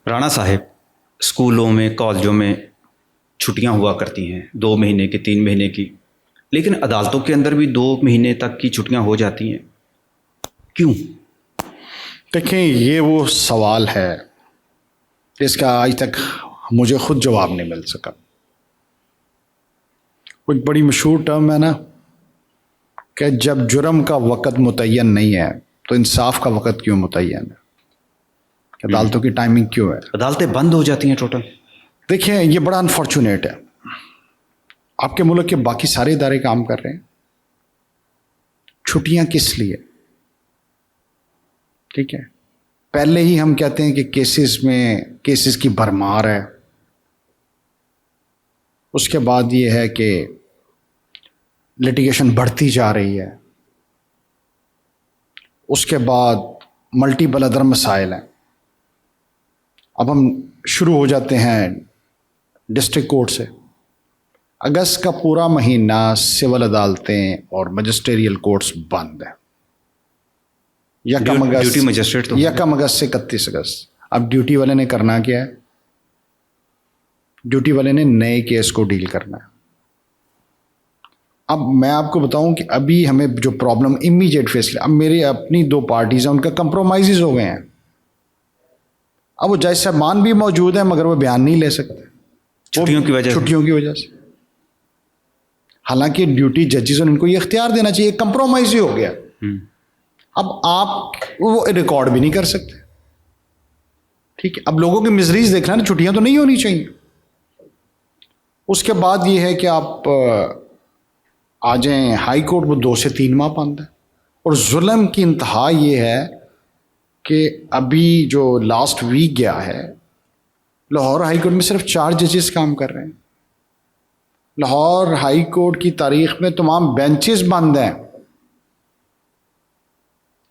رانا صاحب، اسکولوں میں کالجوں میں چھٹیاں ہوا کرتی ہیں 2 مہینے کی 3 مہینے کی، لیکن عدالتوں کے اندر بھی 2 مہینے تک کی چھٹیاں ہو جاتی ہیں، کیوں؟ دیکھیں، یہ وہ سوال ہے اس کا آج تک مجھے خود جواب نہیں مل سکا۔ ایک بڑی مشہور ٹرم ہے نا کہ جب جرم کا وقت متعین نہیں ہے تو انصاف کا وقت کیوں متعین ہے، عدالتوں کی ٹائمنگ کیوں ہے؟ عدالتیں بند ہو جاتی ہیں ٹوٹل۔ دیکھیں، یہ بڑا انفارچونیٹ ہے۔ آپ کے ملک کے باقی سارے ادارے کام کر رہے ہیں، چھٹیاں کس لیے؟ ٹھیک ہے، پہلے ہی ہم کہتے ہیں کہ کیسز کی بھرمار ہے، اس کے بعد یہ ہے کہ لٹیگیشن بڑھتی جا رہی ہے، اس کے بعد ملٹیپل ادر مسائل ہیں۔ اب ہم شروع ہو جاتے ہیں ڈسٹرکٹ کورٹ سے۔ اگست کا پورا مہینہ سول عدالتیں اور مجسٹریل کورٹس بند ہیں، ڈیوٹی مجسٹریٹ تو یکم اگست سے 31 اگست۔ اب ڈیوٹی والے نے کرنا کیا ہے؟ ڈیوٹی والے نے نئے کیس کو ڈیل کرنا ہے۔ اب میں آپ کو بتاؤں کہ ابھی ہمیں جو پرابلم امیجیٹ فیس کی، اب میری اپنی 2 پارٹیز ہیں، ان کا کمپرومائزز ہو گئے ہیں۔ اب وہ جج صاحبان بھی موجود ہیں مگر وہ بیان نہیں لے سکتے چھٹیوں کی وجہ سے۔ حالانکہ ڈیوٹی ججز ان کو یہ اختیار دینا چاہیے، کمپرومائز ہی ہو گیا۔ اب آپ وہ ریکارڈ بھی نہیں کر سکتے، ٹھیک ہے۔ اب لوگوں کی مزریز دیکھنا نا، چھٹیاں تو نہیں ہونی چاہیے۔ اس کے بعد یہ ہے کہ آپ آ جائیں ہائی کورٹ، وہ 2 سے 3 ماہ بند ہے۔ اور ظلم کی انتہا یہ ہے کہ ابھی جو لاسٹ ویک گیا ہے، لاہور ہائی کورٹ میں صرف 4 ججز کام کر رہے ہیں۔ لاہور ہائی کورٹ کی تاریخ میں تمام بینچز بند ہیں،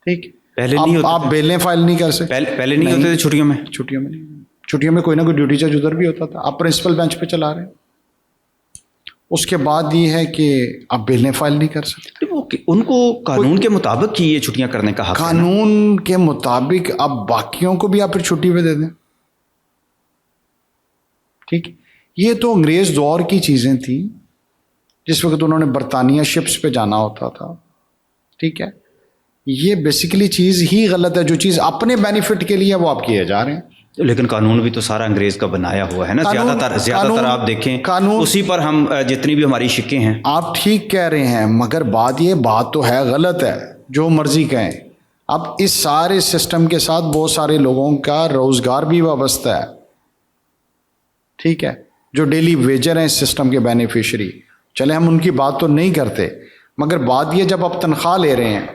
ٹھیک۔ پہلے نہیں ہوتے، آپ بیلیں فائل نہیں کر سکتے، پہلے نہیں ہوتے تھے چھٹیوں میں۔ چھٹیوں میں کوئی نہ کوئی ڈیوٹی جج ادھر بھی ہوتا تھا، آپ پرنسپل بینچ پہ چلا رہے ہیں۔ اس کے بعد یہ ہے کہ آپ بیلیں فائل نہیں کر سکتے۔ ان کو قانون کے مطابق ہی یہ چھٹیاں کرنے کا حق ہے۔ قانون کے مطابق اب باقیوں کو بھی آپ پھر چھٹی پہ دے دیں، ٹھیک۔ یہ تو انگریز دور کی چیزیں تھیں، جس وقت انہوں نے برطانیہ شپس پہ جانا ہوتا تھا، ٹھیک ہے۔ یہ بیسیکلی چیز ہی غلط ہے، جو چیز اپنے بینیفٹ کے لیے وہ آپ کیے جا رہے ہیں۔ لیکن قانون بھی تو سارا انگریز کا بنایا ہوا ہے نا، زیادہ تر آپ دیکھیں اسی پر ہم جتنی بھی ہماری شکیں ہیں۔ آپ ٹھیک کہہ رہے ہیں، مگر بات تو ہے غلط ہے، جو مرضی کہیں۔ اب اس سارے سسٹم کے ساتھ بہت سارے لوگوں کا روزگار بھی وابستہ ہے، ٹھیک ہے، جو ڈیلی ویجر ہیں اس سسٹم کے بینیفیشری۔ چلے ہم ان کی بات تو نہیں کرتے، مگر بات یہ جب آپ تنخواہ لے رہے ہیں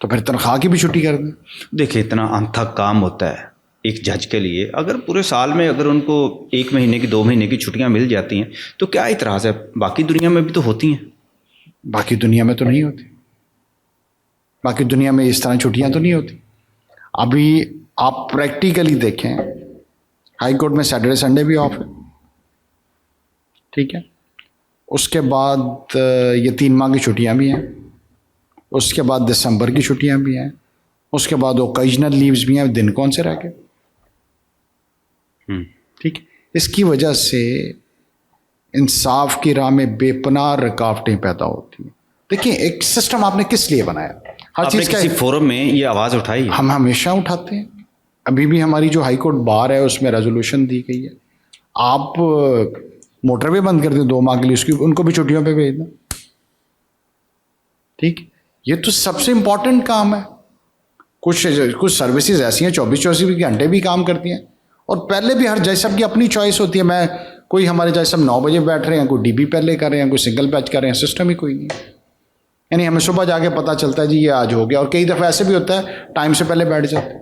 تو پھر تنخواہ کی بھی چھٹی کر دیں۔ دیکھیں، اتنا انتھک کام ہوتا ہے ایک جج کے لیے، اگر پورے سال میں اگر ان کو 1 مہینے کی 2 مہینے کی چھٹیاں مل جاتی ہیں تو کیا اعتراض ہے؟ باقی دنیا میں بھی تو ہوتی ہیں۔ باقی دنیا میں تو نہیں ہوتی، باقی دنیا میں اس طرح چھٹیاں تو نہیں ہوتی۔ ابھی آپ پریکٹیکلی دیکھیں، ہائی کورٹ میں سیٹرڈے سنڈے بھی آف ہے، ٹھیک ہے۔ اس کے بعد یہ 3 ماہ کی چھٹیاں بھی ہیں، اس کے بعد دسمبر کی چھٹیاں بھی ہیں، اس کے بعد اوکیجنل لیوز بھی ہیں، دن کون سے رہ گئے، ٹھیک۔ اس کی وجہ سے انصاف کی راہ میں بے پناہ رکاوٹیں پیدا ہوتی ہیں۔ دیکھیں، ایک سسٹم آپ نے کس لیے بنایا؟ ہر چیز کا کسی فورم میں یہ آواز اٹھائی؟ ہم ہمیشہ اٹھاتے ہیں۔ ابھی بھی ہماری جو ہائی کورٹ بار ہے اس میں ریزولوشن دی گئی ہے، آپ موٹر وے بند کر دیں 2 ماہ کے لیے، ان کو بھی چھٹیوں پہ بھیج دیں، ٹھیک۔ یہ تو سب سے امپورٹنٹ کام ہے۔ کچھ سروسز ایسی ہیں 24 گھنٹے بھی کام کرتی ہیں، اور پہلے بھی ہر جج صاحب کی اپنی چوائس ہوتی ہے۔ کوئی ہمارے جج صاحب 9 بجے بیٹھ رہے ہیں، کوئی ڈی بی پہلے کر رہے ہیں، کوئی سنگل بیچ کر رہے ہیں، سسٹم ہی کوئی نہیں ہے۔ یعنی ہمیں صبح جا کے پتہ چلتا ہے جی یہ آج ہو گیا، اور کئی دفعہ ایسے بھی ہوتا ہے ٹائم سے پہلے بیٹھ جاتے ہیں،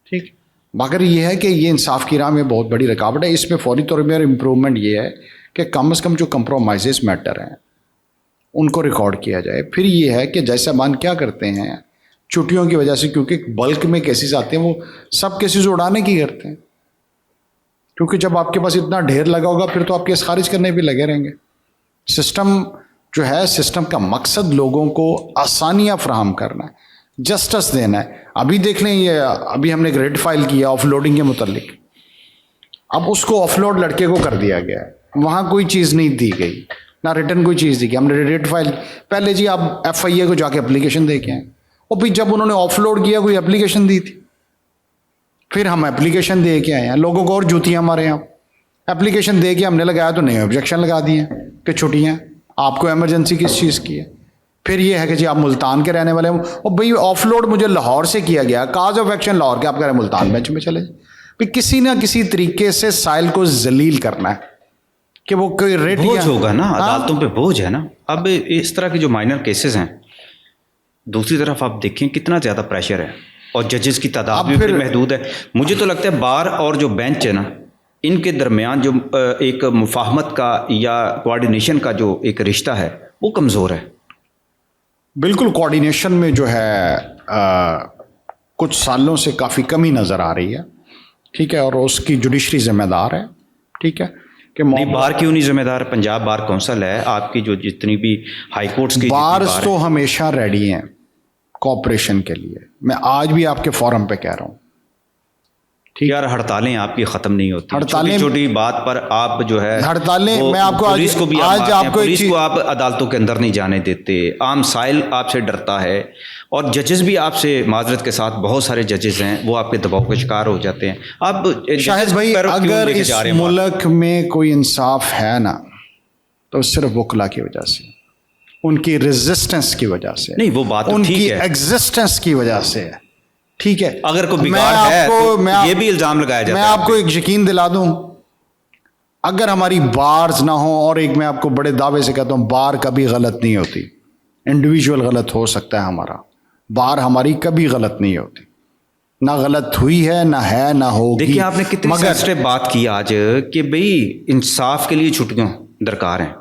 ٹھیک۔ مگر یہ ہے کہ یہ انصاف کی راہ میں بہت بڑی رکاوٹ ہے۔ اس میں فوری طور پر امپرومنٹ یہ ہے کہ کم از کم جو کمپرومائزز میٹر ہیں ان کو ریکارڈ کیا جائے۔ پھر یہ ہے کہ جج صاحبان کیا کرتے ہیں چھٹیوں کی وجہ سے، کیونکہ بلک میں کیسز آتے ہیں، وہ سب کیسز اڑانے کی کرتے ہیں، کیونکہ جب آپ کے پاس اتنا ڈھیر لگا ہوگا پھر تو آپ کیس خارج کرنے بھی لگے رہیں گے۔ سسٹم جو ہے، سسٹم کا مقصد لوگوں کو آسانیاں فراہم کرنا ہے۔ جسٹس دینا ہے. ابھی دیکھ لیں یہ ابھی ہم نے ایک ریٹ فائل کیا آف لوڈنگ کے متعلق. اب اس کو آف لوڈ لڑکے کو کر دیا گیا ہے, وہاں کوئی چیز نہیں دی گئی, نہ ریٹرن کوئی چیز دی گئی. ہم نے ریٹ فائل پہلے جی آپ ایف آئی اے کو جا کے اپلیکیشن دے کے آئیں, اور پھر جب انہوں نے آف لوڈ کیا کوئی اپلیکیشن دی تھی, پھر ہم اپلیکیشن دے کے آئے ہیں. لوگوں کو اور جوتیاں ہمارے یہاں اپلیکیشن دے کے ہم نے لگایا تو نہیں آبجیکشن لگا دیے کہ چھٹیاں, آپ کو ایمرجنسی کس چیز کی ہے. پھر یہ ہے کہ جی آپ ملتان کے رہنے والے ہیں, اور بھائی آف لوڈ مجھے لاہور سے کیا گیا, کاز آف ایکشن لاہور کے, آپ کہہ رہے ہیں ملتان بینچ میں چلے جائیں. پھر کسی نہ کسی طریقے سے سائل کو ذلیل کرنا ہے کہ وہ کوئی ریٹ بوجھ ہوگا نا, عدالتوں پہ بوجھ ہے نا. اب اس طرح کے جو مائنر کیسز ہیں, دوسری طرف آپ دیکھیں کتنا زیادہ پریشر ہے, اور ججز کی تعداد بھی بڑی محدود ہے. مجھے تو لگتا ہے بار اور جو بینچ ہے نا, ان کے درمیان جو ایک مفاہمت کا یا کوآرڈینیشن کا جو ایک رشتہ ہے وہ کمزور ہے. بالکل کوآرڈینیشن میں جو ہے کچھ سالوں سے کافی کمی نظر آ رہی ہے, ٹھیک ہے, اور اس کی جوڈیشری ذمہ دار ہے, ٹھیک ہے. کہ نہیں, بار کیوں نہیں ذمہ دار؟ پنجاب بار کونسل ہے آپ کی, جو جتنی بھی ہائی کورٹس کی بارز تو ہمیشہ ریڈی ہیں کوآپریشن کے لیے. میں آج بھی آپ کے فورم پہ کہہ رہا ہوں, یار ہڑتالیں آپ کی ختم نہیں ہوتی, ہڑتالیں چھوٹی بات پر آپ جو ہے ہڑتالیں, میں آپ کو پولیس کو بھی آج آپ کو پولیس کو آپ عدالتوں کے اندر نہیں جانے دیتے, عام سائل آپ سے ڈرتا ہے, اور ججز بھی آپ سے, معذرت کے ساتھ بہت سارے ججز ہیں وہ آپ کے دباؤ کا شکار ہو جاتے ہیں. اب شاہد بھائی اگر اس ملک میں کوئی انصاف ہے نا تو صرف وکلا کی وجہ سے, ان کی ریزسٹنس کی وجہ سے, نہیں وہ بات ان کی ٹھیک ہے, ایگزسٹنس کی وجہ سے ہے, ٹھیک ہے. اگر کوئی بگاڑ ہے تو یہ بھی الزام لگایا جاتا ہے. میں آپ کو ایک یقین دلا دوں, اگر ہماری بارز نہ ہوں, اور ایک میں آپ کو بڑے دعوے سے کہتا ہوں, بار کبھی غلط نہیں ہوتی, انڈیویجول غلط ہو سکتا ہے ہمارا, بار ہماری کبھی غلط نہیں ہوتی, نہ غلط ہوئی ہے نہ ہوگی. دیکھیے آپ نے کتنی سینسٹیو بات کی آج کہ بھئی انصاف کے لیے چھٹیاں درکار ہیں,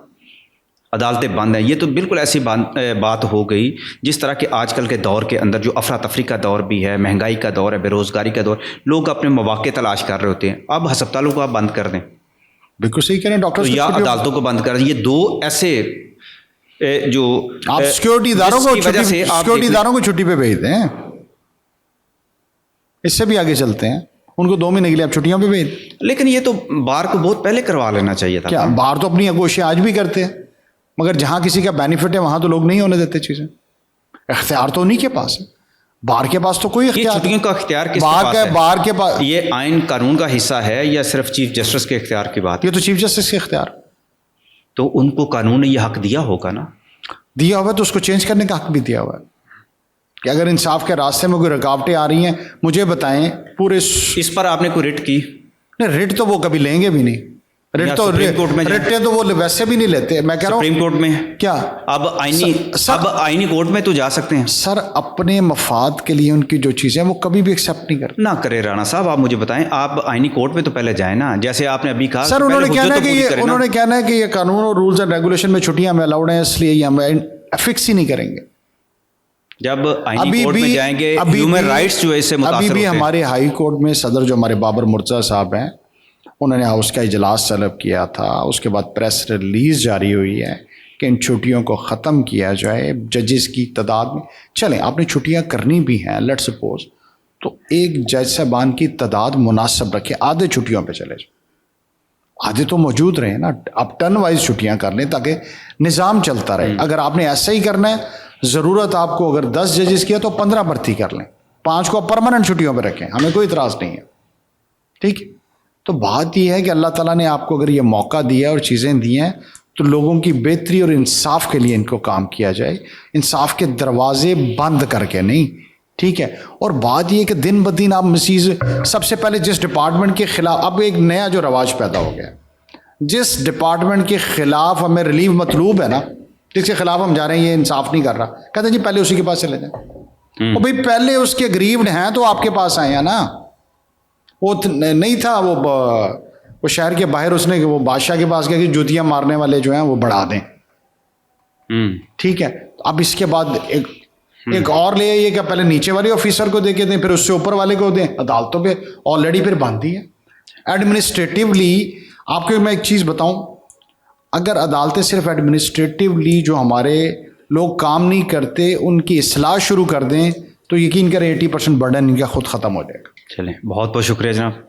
عدالتیں بند ہیں. یہ تو بالکل ایسی بات ہو گئی جس طرح کہ آج کل کے دور کے اندر جو افراتفری کا دور بھی ہے, مہنگائی کا دور ہے, بے روزگاری کا دور, لوگ اپنے مواقع تلاش کر رہے ہوتے ہیں. اب ہسپتالوں کو آپ بند کر دیں, بالکل صحیح کہہ رہے ہیں ڈاکٹر, یا عدالتوں کو بند کر دیں. یہ دو ایسے جو آپ سیکورٹی اداروں کو چھٹی پہ بھیج دیں, اس سے بھی آگے چلتے ہیں, ان کو 2 مہینے کے لیے آپ چھٹیوں پہ بھیج. لیکن یہ تو بار کو بہت پہلے کروا لینا چاہیے تھا. کیا بار تو اپنی کوششیں آج بھی کرتے ہیں, مگر جہاں کسی کا بینیفٹ ہے وہاں تو لوگ نہیں ہونے دیتے چیزیں. اختیار تو انہیں کے پاس ہے, بار کے پاس تو کوئی اختیار. چھٹیوں کا اختیار کس کے پاس ہے؟ بار کے پاس یہ آئین قانون کا حصہ ہے یا صرف چیف جسٹس کے اختیار کی بات؟ یہ تو چیف جسٹس کے اختیار. تو ان کو قانون نے یہ حق دیا ہوگا نا, دیا ہوا ہے, تو اس کو چینج کرنے کا حق بھی دیا ہوا ہے کہ اگر انصاف کے راستے میں کوئی رکاوٹیں آ رہی ہیں مجھے بتائیں. پورے اس پر آپ نے کوئی ریٹ کی؟ نہیں, ریٹ تو وہ کبھی لیں گے بھی نہیں. ریٹیں تو وہ ویسے بھی نہیں لیتے. میں کہہ رہا ہوں سپریم کورٹ میں کیا اب آئینی کورٹ میں تو جا سکتے ہیں سر, اپنے مفاد کے لیے ان کی جو چیزیں وہ کبھی بھی ایکسیپٹ نہیں کرتے. نہ کرے رانا صاحب, آپ مجھے بتائیں, آپ آئینی کورٹ میں تو پہلے جائیں نا, جیسے آپ نے ابھی کہا. سر انہوں نے کہنا ہے کہ یہ قانون اور رولز اینڈ ریگولیشن میں چھٹیاں ہمیں الاؤڈ ہیں, اس لیے یہ ہم فکس ہی نہیں کریں گے. جب آئینی کورٹ میں جائیں گے ہیومن رائٹس جو ہے اس سے متاثر ہوتے ہیں. ابھی بھی ہمارے ہائی کورٹ میں صدر جو ہمارے بابر مرتضیٰ صاحب ہیں, انہوں نے ہاؤس کا اجلاس طلب کیا تھا, اس کے بعد پریس ریلیز جاری ہوئی ہے کہ ان چھٹیوں کو ختم کیا جائے ججز کی تعداد میں. چلیں آپ نے چھٹیاں کرنی بھی ہیں, لیٹ سپوز, تو ایک جج صاحبان کی تعداد مناسب رکھے, آدھے چھٹیوں پہ چلے جائیں, آدھے تو موجود رہے نا, آپ ٹرن وائز چھٹیاں کر لیں تاکہ نظام چلتا رہے. اگر آپ نے ایسا ہی کرنا ہے, ضرورت آپ کو اگر 10 ججز کیا تو 15 بھرتی کر لیں, 5 کو پرماننٹ چھٹیوں پہ رکھیں, ہمیں کوئی اعتراض نہیں ہے, ٹھیک. تو بات یہ ہے کہ اللہ تعالیٰ نے آپ کو اگر یہ موقع دیا اور چیزیں دی ہیں تو لوگوں کی بہتری اور انصاف کے لیے ان کو کام کیا جائے, انصاف کے دروازے بند کر کے نہیں, ٹھیک ہے. اور بات یہ کہ دن بدن آپ مسیز, سب سے پہلے جس ڈپارٹمنٹ کے خلاف اب ایک نیا جو رواج پیدا ہو گیا, جس ڈپارٹمنٹ کے خلاف ہمیں ریلیو مطلوب ہے نا, جس کے خلاف ہم جا رہے ہیں یہ انصاف نہیں کر رہا, کہتے ہیں جی پہلے اسی کے پاس چلے جائیں. اور بھائی پہلے اس کے غریب ہیں تو آپ کے پاس آئے ہیں نا, وہ نہیں تھا وہ شہر کے باہر اس نے وہ بادشاہ کے پاس گیا کہ جوتیاں مارنے والے جو ہیں وہ بڑھا دیں, ٹھیک ہے. اب اس کے بعد ایک اور لے آئیے کہ پہلے نیچے والے آفیسر کو دے کے دیں, پھر اس سے اوپر والے کو دیں. عدالتوں پہ آلریڈی پھر باندھی ہے ایڈمنسٹریٹیولی. آپ کو میں ایک چیز بتاؤں, اگر عدالتیں صرف ایڈمنسٹریٹیولی جو ہمارے لوگ کام نہیں کرتے ان کی اصلاح شروع کر دیں, تو یقین کریں 80% برڈن ان کا خود ختم ہو جائے گا. چلیں بہت بہت شکریہ جناب.